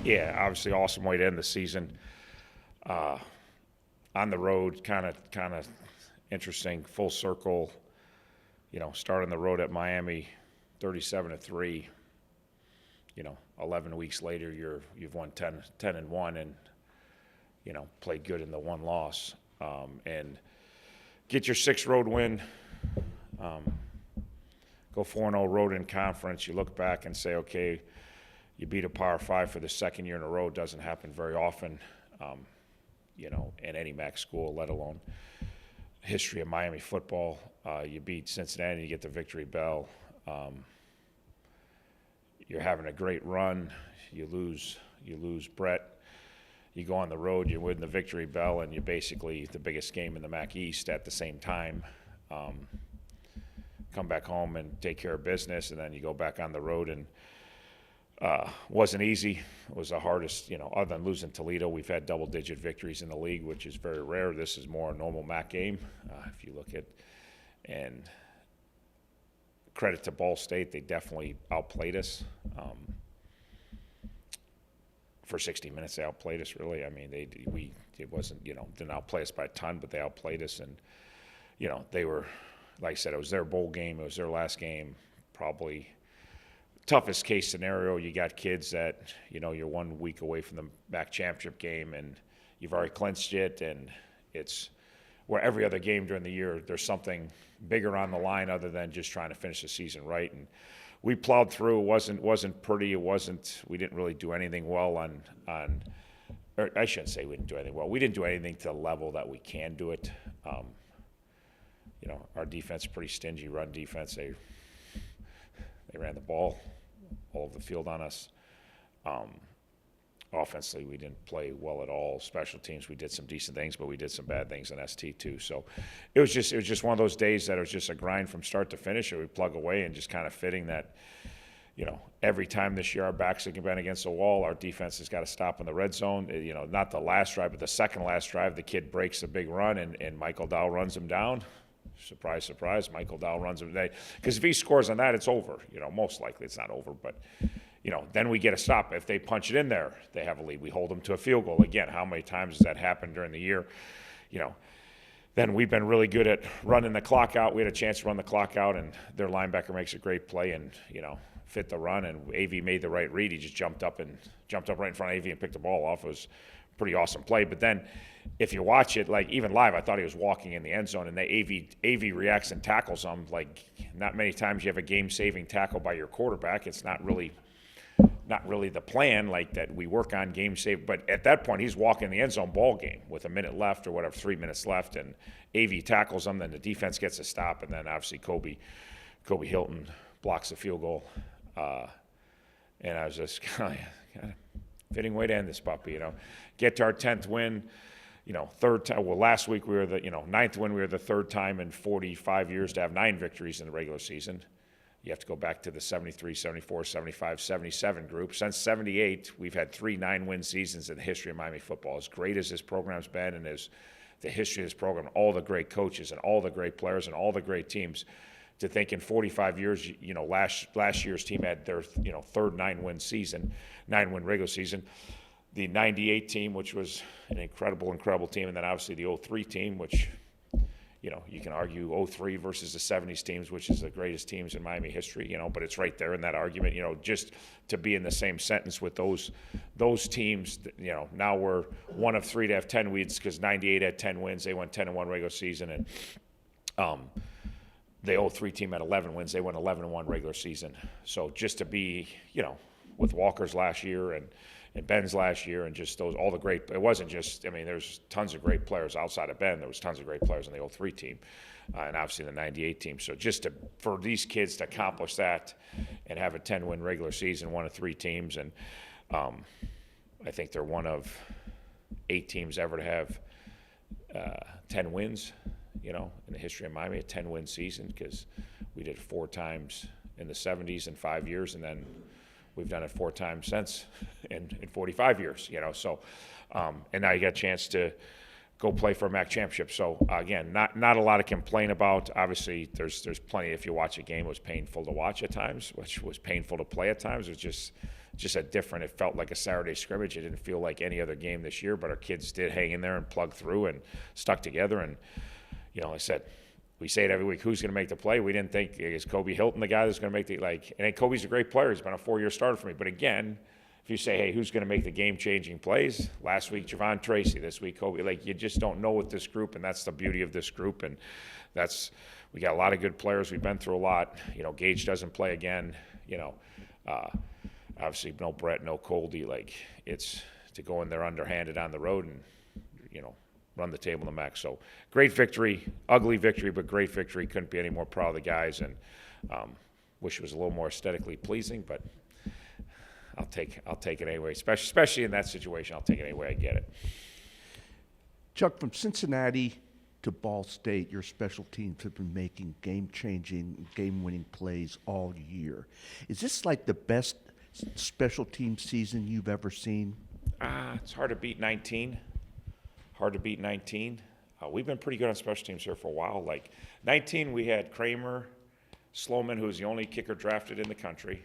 Yeah, obviously awesome way to end the season. On the road, kind of interesting, full circle. Starting the road at Miami, 37-3. 11 weeks later, you've won 10-1, and played good in the one loss, and get your sixth road win. Go 4-0 road in conference. You look back and say, okay, you beat a Power 5 for the second year in a row. It doesn't happen very often, in any MAC school, let alone history of Miami football. You beat Cincinnati, you get the victory bell. You're having a great run. You lose Brett. You go on the road, you win the victory bell, and you're basically the biggest game in the MAC East at the same time. Come back home and take care of business, and then you go back on the road, and wasn't easy. It was the hardest, other than losing Toledo. We've had double-digit victories in the league, which is very rare. This is more a normal MAC game, if you look at. And credit to Ball State, they definitely outplayed us. For 60 minutes, they outplayed us, really. I mean, it wasn't, didn't outplay us by a ton, but they outplayed us. And, they were, like I said, it was their bowl game. It was their last game. Probably toughest case scenario. You got kids that, you're 1 week away from the MAC championship game, and you've already clinched it, and it's where every other game during the year, there's something bigger on the line other than just trying to finish the season right. And we plowed through. It wasn't pretty. We didn't really do anything well or I shouldn't say we didn't do anything well. We didn't do anything to the level that we can do it. Our defense is pretty stingy, run defense. They ran the ball all over the field on us. Offensively, we didn't play well at all. Special teams, we did some decent things, but we did some bad things in ST too. So it was just one of those days that it was just a grind from start to finish. It would plug away, and just kind of fitting that, every time this year our backs have been against the wall, our defense has got to stop in the red zone. Not the last drive, but the second last drive, the kid breaks the big run, and Michael Dowell runs him down. Surprise, surprise, Michael Dowell runs him today. Because if he scores on that, it's over. Most likely it's not over, but then we get a stop. If they punch it in there, they have a lead. We hold them to a field goal. Again, how many times has that happened during the year? Then we've been really good at running the clock out. We had a chance to run the clock out, and their linebacker makes a great play and, fit the run, and AV made the right read. He just jumped up right in front of AV and picked the ball off. It was a pretty awesome play. But then if you watch it, like even live, I thought he was walking in the end zone, and AV reacts and tackles him. Like, not many times you have a game-saving tackle by your quarterback. It's not really the plan, like that we work on game save. But at that point, he's walking the end zone ball game with a minute left or whatever, 3 minutes left, and AV tackles him. Then the defense gets a stop, and then obviously Kobe Hilton blocks the field goal. And I was just kind of fitting way to end this puppy, Get to our 10th win. Third time. Well, last week we were the ninth win. We were the third time in 45 years to have 9 victories in the regular season. You have to go back to the 73, 74, 75, 77 group. Since 78, we've had 3 9-win seasons in the history of Miami football. As great as this program's been, and as the history of this program, all the great coaches and all the great players and all the great teams, to think in 45 years, last year's team had their third 9-win season, 9-win regular season. The 98 team, which was an incredible team, and then obviously the 03 team, which you can argue 03 versus the 70s teams, which is the greatest teams in Miami history, but it's right there in that argument, just to be in the same sentence with those teams, now we're one of 3 to have 10 wins, because 98 had 10 wins. They won 10-1 regular season, and the 03 team had 11 wins. They won 11-1 regular season. So just to be, with Walker's last year and Ben's last year, and just all the great, it wasn't just, there's tons of great players outside of Ben. There was tons of great players on the 03 team, and obviously the 98 team. So just for these kids to accomplish that and have a 10-win regular season, one of 3 teams, and I think they're one of 8 teams ever to have 10 wins, in the history of Miami, a 10-win season, because we did it 4 times in the 70s in 5 years, and then we've done it 4 times since in 45 years, So, and now you got a chance to go play for a MAC championship. So again, not a lot to complain about. Obviously, there's plenty. If you watch a game, it was painful to watch at times, which was painful to play at times. It was just a different. It felt like a Saturday scrimmage. It didn't feel like any other game this year. But our kids did hang in there and plug through and stuck together. And like I said, we say it every week. Who's going to make the play? We didn't think is Kobe Hilton the guy that's going to make the And Kobe's a great player. He's been a 4-year starter for me. But again, if you say, hey, who's going to make the game-changing plays? Last week, Javon Tracy. This week, Kobe. You just don't know with this group, and that's the beauty of this group. And we got a lot of good players. We've been through a lot. Gage doesn't play again. Obviously, no Brett, no Coldy. It's to go in there underhanded on the road and, run the table in the MAC. So great victory, ugly victory, but great victory. Couldn't be any more proud of the guys, and wish it was a little more aesthetically pleasing, but I'll take it anyway. Especially in that situation, I'll take it anyway I get it. Chuck, from Cincinnati to Ball State, your special teams have been making game-changing, game-winning plays all year. Is this like the best special team season you've ever seen? It's hard to beat 19. We've been pretty good on special teams here for a while. 19, we had Kramer, Sloman, who was the only kicker drafted in the country,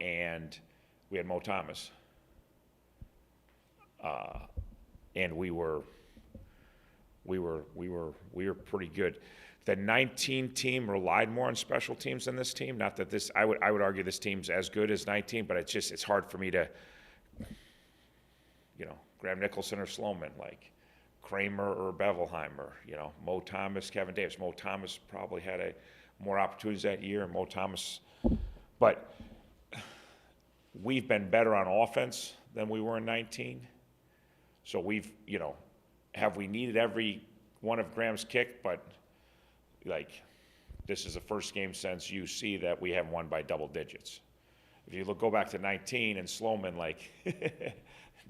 and we had Mo Thomas. And we were pretty good. The 19 team relied more on special teams than this team. Not that I would argue this team's as good as 19, but it's hard for me to, Graham Nicholson or Sloman, Kramer or Bevelheimer, Mo Thomas, Kevin Davis. Mo Thomas probably had more opportunities that year, and Mo Thomas, but we've been better on offense than we were in 19. So we've, have we needed every one of Graham's kick, but this is the first game since UC that we haven't won by double digits. If you go back to 19 and Sloman,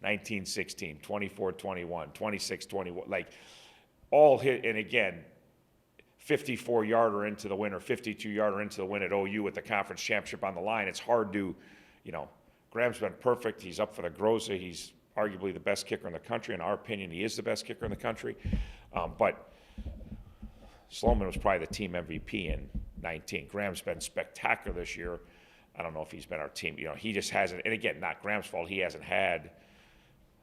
19-16, 24-21, 26-21, all hit, and again, 54-yarder into the win or 52-yarder into the win at OU with the conference championship on the line. It's hard to, Graham's been perfect. He's up for the Groza. He's arguably the best kicker in the country. In our opinion, he is the best kicker in the country. But Sloman was probably the team MVP in 19. Graham's been spectacular this year. I don't know if he's been our team. He just hasn't. And again, not Graham's fault. He hasn't had.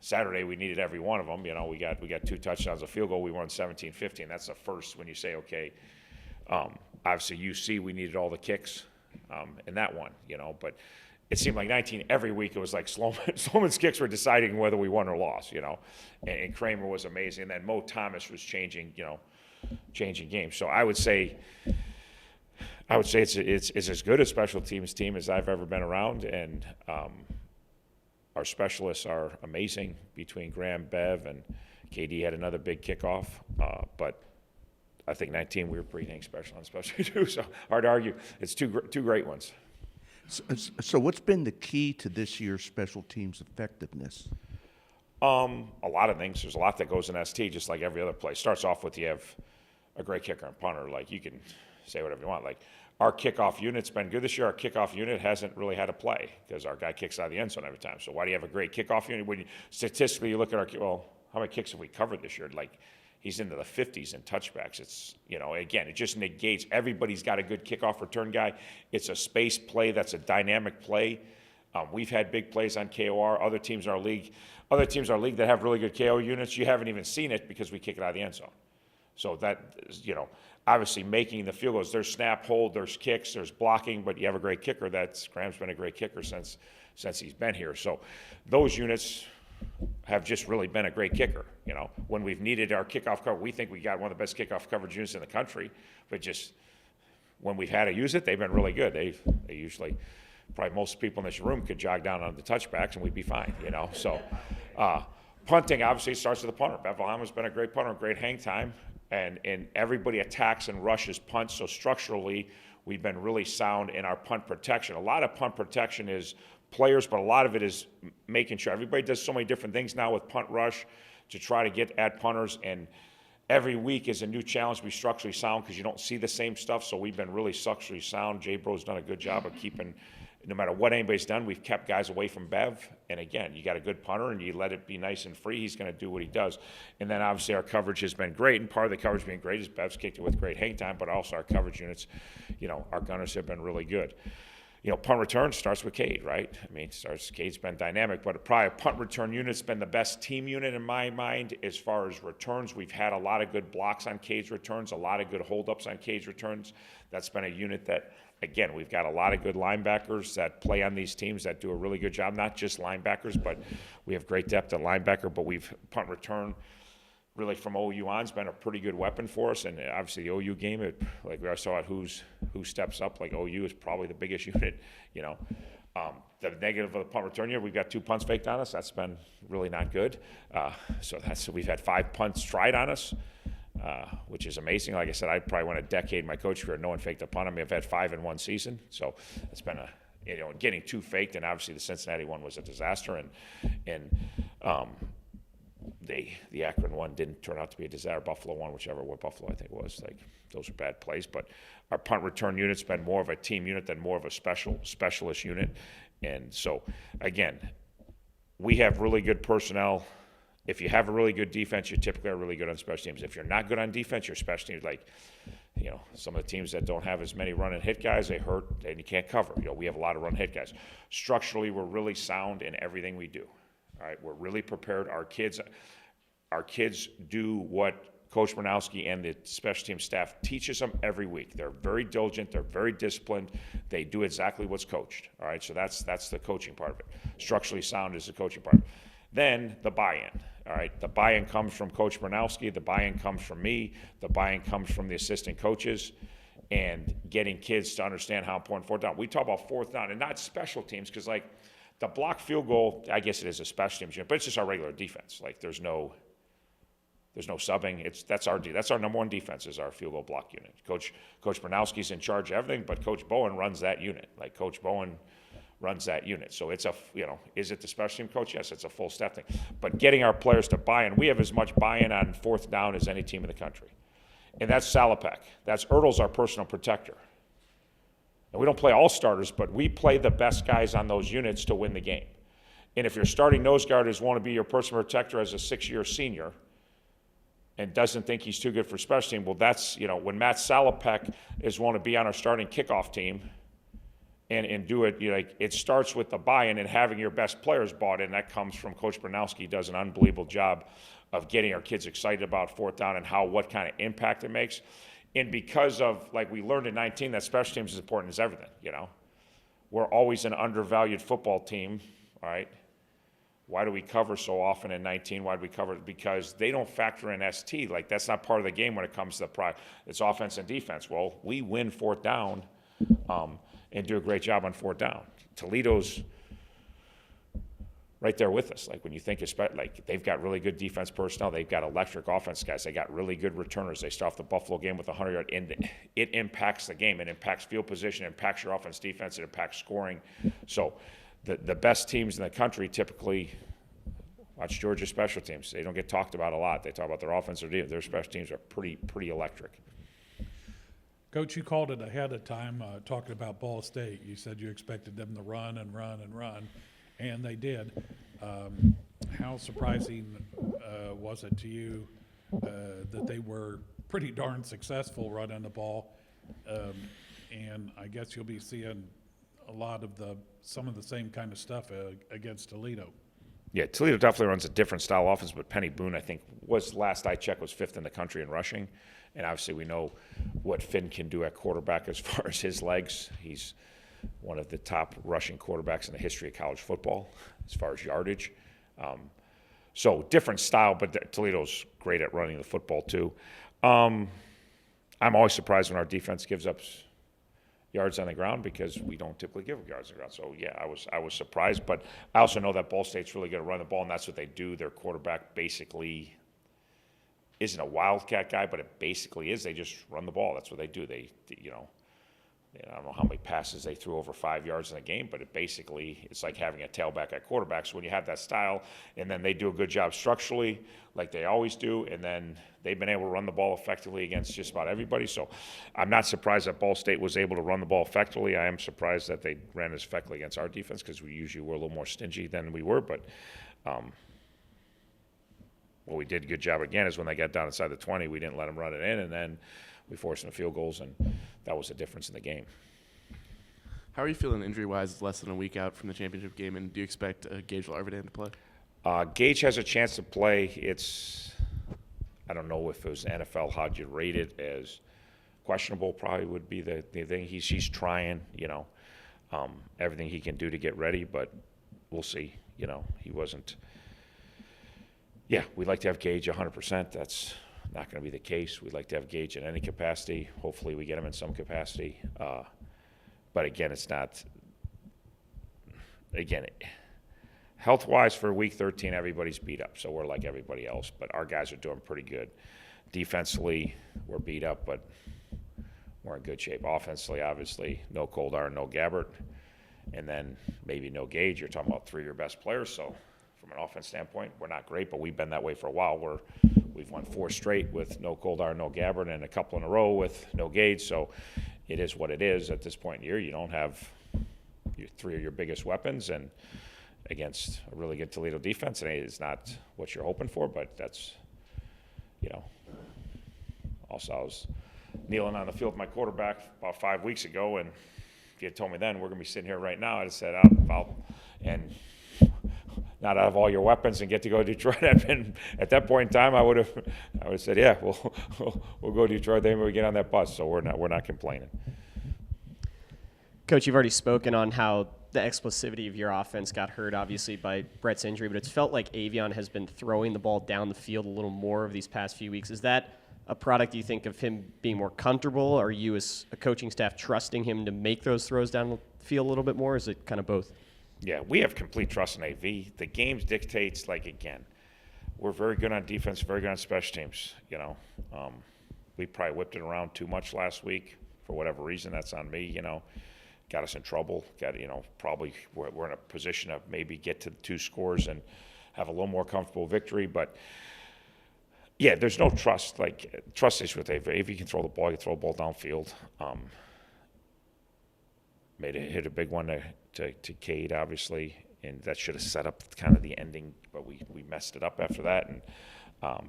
Saturday, we needed every one of them. We got 2 touchdowns, a field goal. We won 17-15. That's the first when you say, okay. Obviously, UC, we needed all the kicks in that one. But it seemed like 19 every week. It was like Sloman's kicks were deciding whether we won or lost. And Kramer was amazing. And then Mo Thomas was changing games. So I would say it's as good a special teams team as I've ever been around, and our specialists are amazing between Graham, Bev, and KD had another big kickoff. But I think 19 we were pretty dang special on special too. So hard to argue. It's two great ones. So what's been the key to this year's special teams effectiveness? A lot of things. There's a lot that goes in ST, just like every other play. Starts off with you have a great kicker and punter. You can say whatever you want. Our kickoff unit's been good this year. Our kickoff unit hasn't really had a play because our guy kicks out of the end zone every time. So why do you have a great kickoff unit? When statistically you look at how many kicks have we covered this year? He's into the 50s in touchbacks. It's, again, it just negates. Everybody's got a good kickoff return guy. It's a space play that's a dynamic play. We've had big plays on KOR. Other teams in our league that have really good KO units, you haven't even seen it because we kick it out of the end zone. So that, obviously making the field goals, there's snap, hold, there's kicks, there's blocking, but you have a great kicker. Graham's been a great kicker since he's been here. So those units have just really been a great kicker. When we've needed our kickoff cover, we think we got one of the best kickoff coverage units in the country, but just when we've had to use it, they've been really good. They usually, probably most people in this room could jog down on the touchbacks and we'd be fine, So punting obviously starts with the punter. Bevelheimer's been a great punter, great hang time. And everybody attacks and rushes punts. So structurally, we've been really sound in our punt protection. A lot of punt protection is players, but a lot of it is making sure. Everybody does so many different things now with punt rush to try to get at punters. And every week is a new challenge to be structurally sound because you don't see the same stuff. So we've been really structurally sound. Jay Bro's done a good job of keeping no matter what anybody's done, we've kept guys away from Bev. And again, you got a good punter and you let it be nice and free, he's going to do what he does. And then obviously our coverage has been great. And part of the coverage being great is Bev's kicked it with great hang time, but also our coverage units, our gunners have been really good. Punt return starts with Cade, right? I mean, Cade's been dynamic, but probably a punt return unit's been the best team unit in my mind as far as returns. We've had a lot of good blocks on Cade's returns, a lot of good holdups on Cade's returns. That's been a unit that, again, we've got a lot of good linebackers that play on these teams that do a really good job. Not just linebackers, but we have great depth at linebacker, but we've punt return really from OU on's been a pretty good weapon for us. And obviously the OU game, like we saw it, who steps up, like OU is probably the biggest unit, The negative of the punt return unit, we've got 2 punts faked on us. That's been really not good. So we've had 5 punts tried on us, which is amazing. Like I said, I probably went a decade in my coach career, no one faked a punt on me. I've had 5 in one season. So it's been getting 2 faked, and obviously the Cincinnati one was a disaster. The Akron one didn't turn out to be a disaster. Buffalo one, what Buffalo I think it was. Like, those are bad plays. But our punt return unit's been more of a team unit than more of a specialist unit. And so, again, we have really good personnel. If you have a really good defense, you typically are really good on special teams. If you're not good on defense, your special teams, like, some of the teams that don't have as many run and hit guys, they hurt and you can't cover. We have a lot of run hit guys. Structurally, we're really sound in everything we do. All right, we're really prepared. Our kids do what Coach Bernowski and the special team staff teaches them every week. They're very diligent. They're very disciplined. They do exactly what's coached. All right, so that's the coaching part of it. Structurally sound is the coaching part. Then the buy-in. All right, the buy-in comes from Coach Bernowski. The buy-in comes from me. The buy-in comes from the assistant coaches, and getting kids to understand how important fourth down. We talk about fourth down and not special teams because, like, the block field goal, I guess it is a special teams unit, but it's just our regular defense. Like, there's no subbing. That's our number one defense is our field goal block unit. Coach Bernowski's in charge of everything, but Coach Bowen runs that unit. Like, Coach Bowen runs that unit. So it's is it the special team coach? Yes, it's a full step thing. But getting our players to buy in, we have as much buy-in on fourth down as any team in the country. And that's Salopek. That's Ertl's our personal protector. And we don't play all starters, but we play the best guys on those units to win the game. And if your starting nose guard is want to be your personal protector as a 6-year senior and doesn't think he's too good for special team, well, that's, when Matt Salopek is want to be on our starting kickoff team and do it, it starts with the buy-in and having your best players bought in. That comes from Coach Bernowski. He does an unbelievable job of getting our kids excited about fourth down and what kind of impact it makes. And because of, like we learned in 19, that special teams is important as everything, We're always an undervalued football team, all right? Why do we cover so often in 19? Why do we cover? Because they don't factor in ST. Like, that's not part of the game when it comes to it's offense and defense. Well, we win fourth down and do a great job on fourth down. Toledo's right there with us. Like, when you think they've got really good defense personnel, they've got electric offense guys, they got really good returners. They start off the Buffalo game with 100-yard, and it impacts the game. It impacts field position, it impacts your offense, defense, it impacts scoring. So the best teams in the country typically watch Georgia special teams. They don't get talked about a lot. They talk about their offense or defense. Their special teams are pretty electric. Coach, you called it ahead of time talking about Ball State. You said you expected them to run and run and run, and they did. How surprising was it to you that they were pretty darn successful running the ball? And I guess you'll be seeing a lot of some of the same kind of stuff against Toledo. Yeah, Toledo definitely runs a different style offense, but Penny Boone, I think, last I checked, was 5th in the country in rushing. And obviously we know what Finn can do at quarterback as far as his legs. He's one of the top rushing quarterbacks in the history of college football as far as yardage. So different style, but Toledo's great at running the football too. I'm always surprised when our defense gives up yards on the ground because we don't typically give up yards on the ground. So, yeah, I was surprised. But I also know that Ball State's really good at running the ball, and that's what they do. Their quarterback basically isn't a wildcat guy, but it basically is. They just run the ball. That's what they do. They I don't know how many passes they threw over 5 yards in the game, but it's like having a tailback at quarterback. So when you have that style, and then they do a good job structurally, like they always do, and then they've been able to run the ball effectively against just about everybody. So I'm not surprised that Ball State was able to run the ball effectively. I am surprised that they ran as effectively against our defense because we usually were a little more stingy than we were. But what we did a good job again is when they got down inside the 20, we didn't let them run it in, and then we forced them field goals, and that was the difference in the game. How are you feeling injury-wise? It's less than a week out from the championship game, and do you expect Gage Larvidan to play? Gage has a chance to play. I don't know if it was NFL, how'd you rate it as questionable probably would be the thing. He's trying, everything he can do to get ready, but we'll see. He wasn't. Yeah, we'd like to have Gage 100%. That's not going to be the case. We'd like to have Gage in any capacity. Hopefully we get him in some capacity. But again, it's not – again, health-wise for Week 13, everybody's beat up. So we're like everybody else. But our guys are doing pretty good. Defensively, we're beat up, but we're in good shape. Offensively, obviously, no Koldar, no Gabbert. And then maybe no Gage. You're talking about 3 of your best players. So from an offense standpoint, we're not great, but we've been that way for a while. We've won 4 straight with no Koldar, no Gabbert, and a couple in a row with no Gage. So it is what it is at this point in the year. You don't have 3 of your biggest weapons, and against a really good Toledo defense, and it's not what you're hoping for, but that's, also I was kneeling on the field with my quarterback about 5 weeks ago, and if you had told me then we're going to be sitting here right now, I'd have said, and not out of all your weapons and get to go to Detroit. And at that point in time, I would have said, yeah, we'll go to Detroit. Then we get on that bus. So we're not complaining. Coach, you've already spoken on how the explosivity of your offense got hurt, obviously, by Brett's injury, but it's felt like Avion has been throwing the ball down the field a little more of these past few weeks. Is that a product, you think, of him being more comfortable? Are you, as a coaching staff, trusting him to make those throws down the field a little bit more? Or is it kind of both? Yeah, we have complete trust in AV. The game dictates, we're very good on defense, very good on special teams. We probably whipped it around too much last week for whatever reason. That's on me. Got us in trouble. Probably we're in a position of maybe get to the 2 scores and have a little more comfortable victory. But yeah, there's no trust. Trust issue with AV. AV can throw the ball. He can throw the ball downfield. Hit a big one to Cade, obviously, and that should have set up kind of the ending, but we messed it up after that, and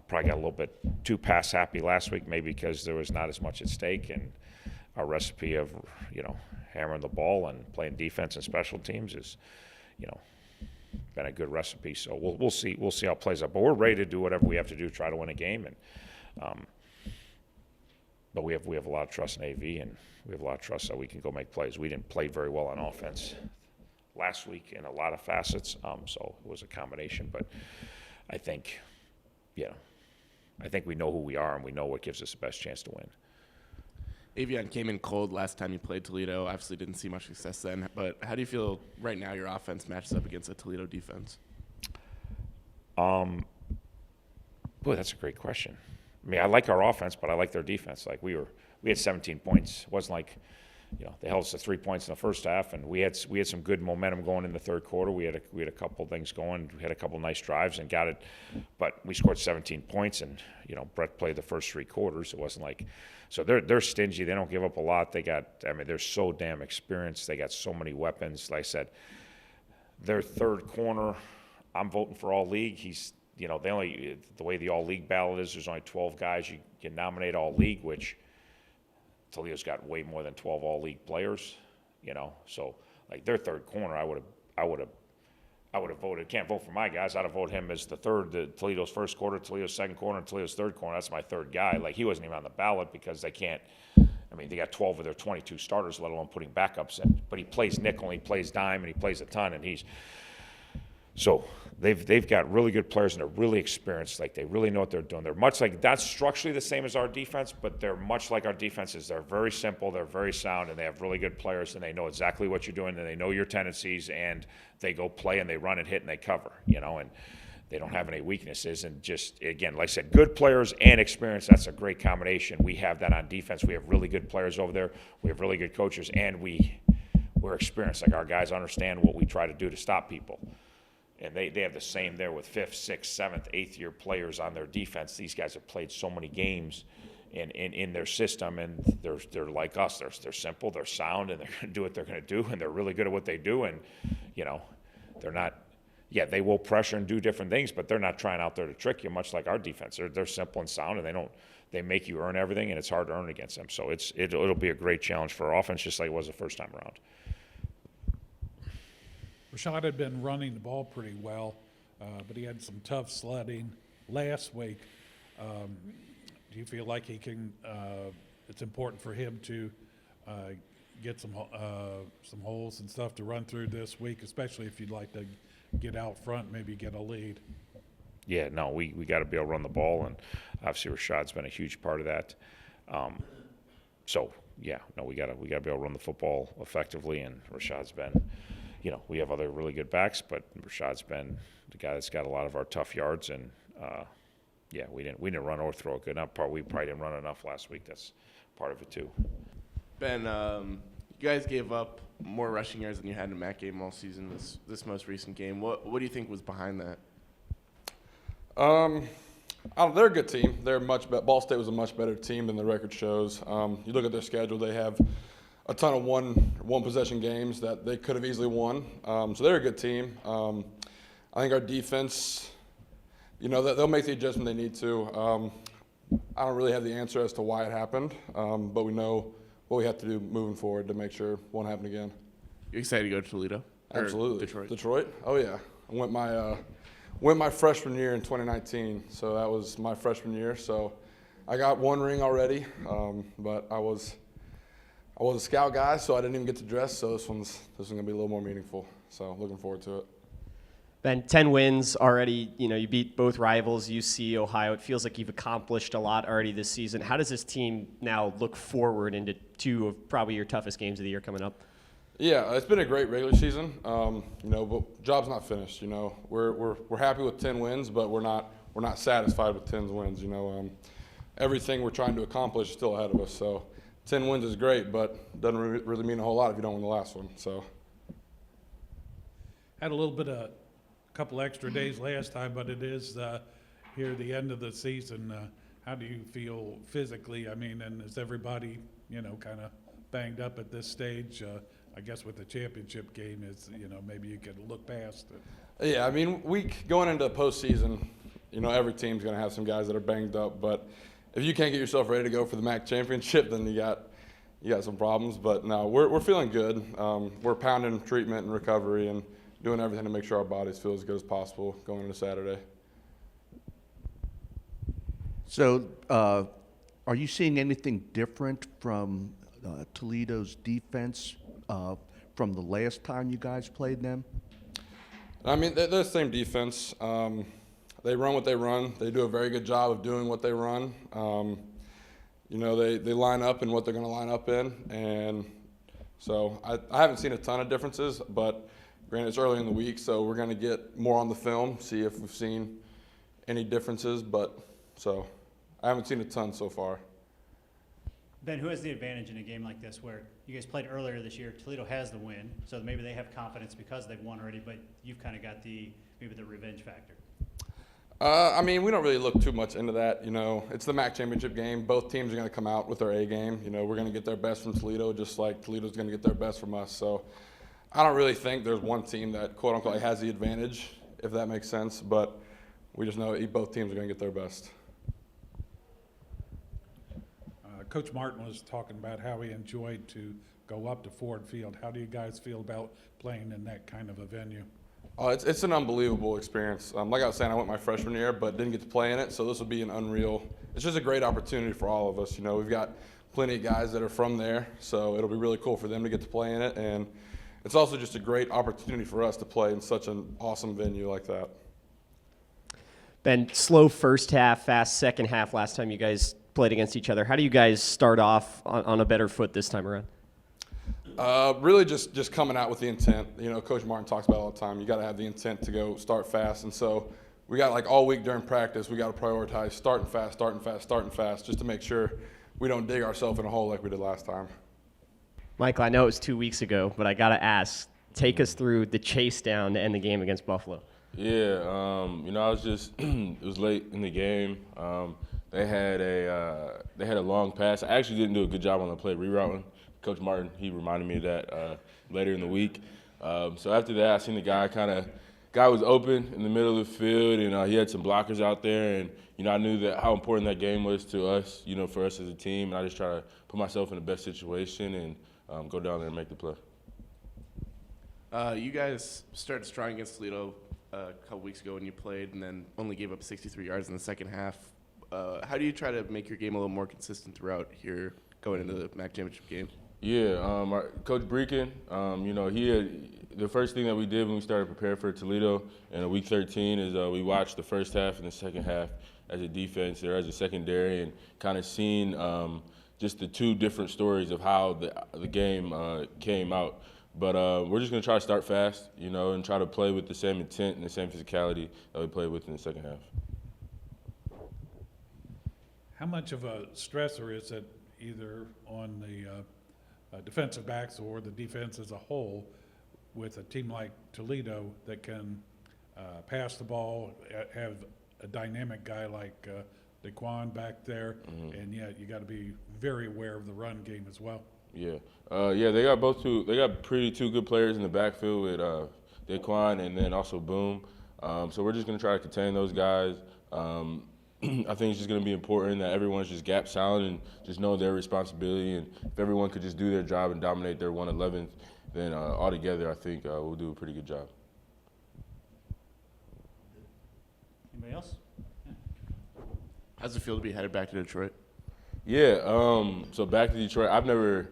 probably got a little bit too pass happy last week, maybe because there was not as much at stake, and our recipe of hammering the ball and playing defense and special teams is been a good recipe. So we'll see how it plays out, but we're ready to do whatever we have to do to try to win a game, and but we have a lot of trust in AV, and we have a lot of trust that we can go make plays. We didn't play very well on offense last week in a lot of facets, so it was a combination. But I think, we know who we are, and we know what gives us the best chance to win. Avion came in cold last time you played Toledo. Obviously didn't see much success then. But how do you feel right now your offense matches up against a Toledo defense? Boy, that's a great question. I mean, I like our offense, but I like their defense. We had 17 points. It wasn't like, they held us to 3 points in the first half, and we had some good momentum going in the third quarter. We had a couple things going. We had a couple nice drives and got it, but we scored 17 points, and Brett played the first 3 quarters. It wasn't like, so they're stingy. They don't give up a lot. They're so damn experienced. They got so many weapons. Like I said, their third corner, I'm voting for all league. The way the all league ballot is, there's only 12 guys you can nominate all league, which Toledo's got way more than 12 all league players, So their third corner, I would have voted. Can't vote for my guys. I'd have voted him as the third. Toledo's first quarter, Toledo's second corner, and Toledo's third corner. That's my third guy. He wasn't even on the ballot because they can't. They got 12 of their 22 starters, let alone putting backups in. But he plays nickel, and he plays dime, and he plays a ton, and so they've got really good players, and they're really experienced. They really know what they're doing. They're much that's structurally the same as our defense, but they're much like our defenses. They're very simple, they're very sound, and they have really good players, and they know exactly what you're doing, and they know your tendencies, and they go play, and they run and hit, and they cover, and They don't have any weaknesses, and just, again, like I said, good players and experience, that's a great combination. We have that on defense. We have really good players over there. We have really good coaches, and we're experienced. Like, our guys understand what we try to do to stop people. And they have the same there with 5th, 6th, 7th, 8th year players on their defense. These guys have played so many games in their system, and they're like us. They're simple, they're sound, and they're going to do what they're going to do, and they're really good at what they do. And, they're not – yeah, they will pressure and do different things, but they're not trying out there to trick you, much like our defense. They're simple and sound, and they make you earn everything, and it's hard to earn against them. So it'll be a great challenge for our offense, just like it was the first time around. Rashad had been running the ball pretty well, but he had some tough sledding last week. Do you feel like he can? It's important for him to get some holes and stuff to run through this week, especially if you'd like to get out front, maybe get a lead. Yeah, no, we got to be able to run the ball, and obviously Rashad's been a huge part of that. So yeah, no, we got to be able to run the football effectively, and Rashad's been, we have other really good backs, but Rashad's been the guy that's got a lot of our tough yards, and yeah, we didn't run or throw it good enough. We probably didn't run enough last week. That's part of it too. Ben, you guys gave up more rushing yards than you had in a MAC game all season. This most recent game, what do you think was behind that? They're a good team. They're much better. Ball State was a much better team than the record shows. You look at their schedule; they have a ton of one possession games that they could have easily won. So they're a good team. I think our defense, they'll make the adjustment they need to. I don't really have the answer as to why it happened, but we know what we have to do moving forward to make sure it won't happen again. You excited to go to Toledo? Or Absolutely. Detroit? Oh yeah. I went my freshman year in 2019, so that was my freshman year. So I got one ring already, but I was a scout guy, so I didn't even get to dress. So this one's gonna be a little more meaningful. So looking forward to it. Ben, 10 wins already. You beat both rivals, UC, Ohio. It feels like you've accomplished a lot already this season. How does this team now look forward into two of probably your toughest games of the year coming up? Yeah, it's been a great regular season. But job's not finished. We're happy with 10 wins, but we're not satisfied with 10 wins. Everything we're trying to accomplish is still ahead of us. So 10 wins is great, but doesn't really mean a whole lot if you don't win the last one. So Had a little bit of couple extra days last time, but it is here at the end of the season. How do you feel physically? I mean, and is everybody, kind of banged up at this stage? I guess with the championship game, maybe you could look past it. yeah, I mean, going into postseason, every team's going to have some guys that are banged up. But if you can't get yourself ready to go for the MAC championship, then you got some problems. But no, we're feeling good. We're pounding treatment and recovery and doing everything to make sure our bodies feel as good as possible going into Saturday. So, are you seeing anything different from Toledo's defense from the last time you guys played them? I mean, they're the same defense. They run what they run. They do a very good job of doing what they run. They line up in what they're going to line up in. And so I haven't seen a ton of differences, but granted, it's early in the week, so we're going to get more on the film, see if we've seen any differences. So I haven't seen a ton so far. Ben, who has the advantage in a game like this where you guys played earlier this year? Toledo has the win, so maybe they have confidence because they've won already, but you've kind of got maybe the revenge factor. I mean, we don't really look too much into that. It's the MAC championship game. Both teams are going to come out with their A game. We're going to get their best from Toledo, just like Toledo's going to get their best from us. So I don't really think there's one team that, quote unquote, has the advantage, if that makes sense. But we just know both teams are going to get their best. Coach Martin was talking about how he enjoyed to go up to Ford Field. How do you guys feel about playing in that kind of a venue? It's an unbelievable experience. Like I was saying, I went my freshman year, but didn't get to play in it, so this will be an unreal. It's just a great opportunity for all of us. We've got plenty of guys that are from there, so it'll be really cool for them to get to play in it, and it's also just a great opportunity for us to play in such an awesome venue like that. Ben, slow first half, fast second half last time you guys played against each other. How do you guys start off on a better foot this time around? Really just coming out with the intent. Coach Martin talks about it all the time. You got to have the intent to go start fast. And so we got like all week during practice, we got to prioritize starting fast, just to make sure we don't dig ourselves in a hole like we did last time. Michael, I know it was 2 weeks ago, but I got to ask, take us through the chase down to end the game against Buffalo. Yeah, I was just it was late in the game. They had a long pass. I actually didn't do a good job on the play rerouting. Coach Martin, he reminded me of that later in the week. So after that, I seen the guy was open in the middle of the field, and he had some blockers out there, and I knew that how important that game was to us, for us as a team, and I just try to put myself in the best situation and go down there and make the play. You guys started strong against Toledo a couple weeks ago when you played, and then only gave up 63 yards in the second half. How do you try to make your game a little more consistent throughout here going into the MAC championship game? Yeah, Coach Breeken, he had the first thing that we did when we started preparing for Toledo in week 13 is we watched the first half and the second half as a defense or as a secondary, and kind of seen just the two different stories of how the game came out. But we're just going to try to start fast, and try to play with the same intent and the same physicality that we played with in the second half. How much of a stressor is it either on the defensive backs or the defense as a whole with a team like Toledo that can pass the ball, have a dynamic guy like Daquan back there, and yet you got to be very aware of the run game as well? Yeah, they got two good players in the backfield with Daquan and then also Boom. So we're just going to try to contain those guys. I think it's just going to be important that everyone's just gap sound and just know their responsibility. And if everyone could just do their job and dominate their 111th, then altogether I think we'll do a pretty good job. Anybody else? How's it feel to be headed back to Detroit? Yeah, so back to Detroit. I've never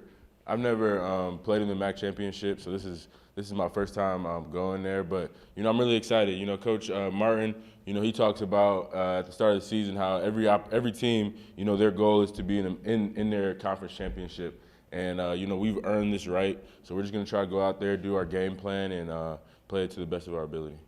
played in the MAC championship, so this is my first time going there. But I'm really excited. Coach Martin, he talks about at the start of the season how every team, their goal is to be in their conference championship, and we've earned this right. So we're just gonna try to go out there, do our game plan, and play it to the best of our ability.